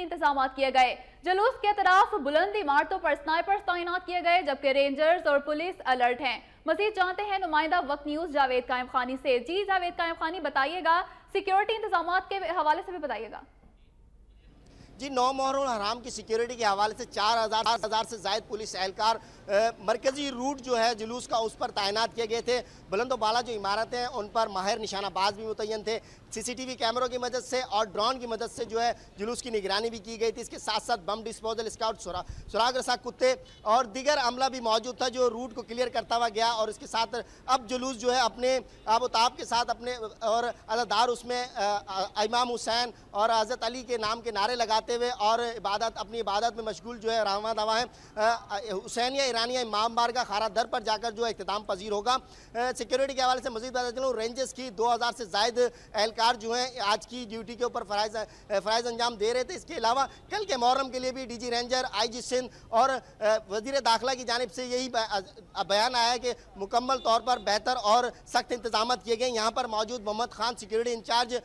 इंतजाम किए गए। जुलूस के तरफ बुलंद इमारतों पर स्नाइपर्स तैनात किए गए, जबकि रेंजर्स और पुलिस अलर्ट हैं। मजीद जानते हैं नुमाइंदा वक्त न्यूज जावेद कायम खानी से। जी जावेद कायम खानी, बताइएगा सिक्योरिटी इंतजाम के हवाले से भी बताइएगा। जी, 9 मुहर्रम हराम की सिक्योरिटी के हवाले से 4,000 से जायद पुलिस एहलकार मरकजी रूट जो है जुलूस का उस पर तैनात किए गए थे। बुलंद बाला जो इमारतें हैं उन पर माहिर निशानाबाज भी मुतय्यन थे। सीसीटीवी कैमरों की मदद से और ड्रोन की मदद से जो है जुलूस की निगरानी भी की गई थी। इसके साथ साथ बम डिस्पोजल स्काउट, सुराग रसा कुत्ते और दीगर अमला भी मौजूद था जो रूट को क्लियर करता हुआ गया। और इसके साथ अब जुलूस जो है अपने आबोताब के साथ अपने और अज़ादार उसमें इमाम हुसैन और हज़रत अली के नाम के नारे लगाते हुए और अपनी इबादत में मशगूल जो है रहमा दवा है। हुसैनिया ईरानिया इमाम बारगाह खारा दर पर जाकर जो है इख्तिताम पजीर होगा। सिक्योरिटी के हवाले से मज़ीद बता चलूँ, रेंजर्स की 2000 से जायद एहलकार जो हैं आज की ड्यूटी के ऊपर फ़राइज़ अंजाम दे रहे थे। इसके अलावा कल के मुहर्रम के लिए भी डीजी रेंजर, आईजी सिंध और वज़ीर दाखिला की जानिब से यही बयान आया है कि मुकम्मल तौर पर बेहतर और सख्त इंतजाम किए गए। यहाँ पर मौजूद मोहम्मद खान सिक्योरिटी इंचार्ज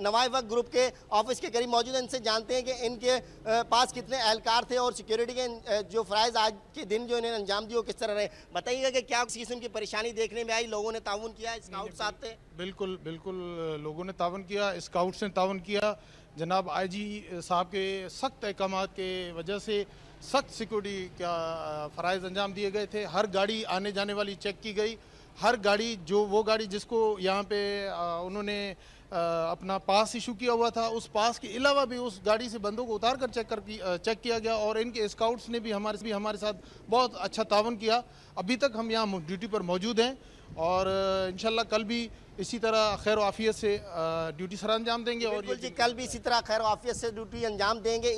नवाए वक्त ग्रुप के ऑफिस के करीब मौजूद हैं। इनसे जानते हैं कि इनके पास कितने एहलकार थे और सिक्योरिटी के जो फ़राइज़ आज के दिन जो इन्हें अंजाम दिए वो किस तरह रहे। बताइएगा कि क्या किसी किस्म की परेशानी देखने में आई, लोगों ने ताउन किया, स्काउट साथ थे? बिल्कुल बिल्कुल लोगों ने तावन किया, स्काउट्स ने तावन किया। जनाब आईजी साहब के सख्त अहकाम के वजह से सख्त सिक्योरिटी का फ़राइज़ अंजाम दिए गए थे। हर गाड़ी आने जाने वाली चेक की गई। हर गाड़ी वो गाड़ी जिसको यहाँ पे उन्होंने अपना पास इशू किया हुआ था, उस पास के अलावा भी उस गाड़ी से बंदों को उतार कर चेक किया गया। और इनके स्काउट्स ने भी हमारे साथ बहुत अच्छा तावन किया। अभी तक हम यहाँ ड्यूटी पर मौजूद हैं और इंशाल्लाह कल भी इसी तरह खैर आफियत से ड्यूटी सर अंजाम देंगे। और जी, कल भी इसी तरह खैर आफियत से ड्यूटी अंजाम देंगे।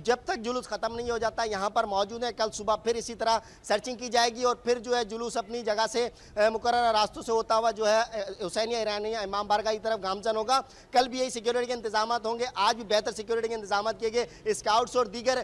जब तक जुलूस ख़त्म नहीं हो जाता यहाँ पर मौजूद है। कल सुबह फिर इसी तरह सर्चिंग की जाएगी और फिर जो है जुलूस अपनी जगह से मुकर्रर रास्तों से होता हुआ जो है हुसैनिया ईरानिया इमाम बारगाह की तरफ गामजन होगा। कल भी यही सिक्योरिटी के इंतजाम होंगे। आज भी बेहतर सिक्योरिटी के इंतजाम किए गए। स्काउट्स और दीगर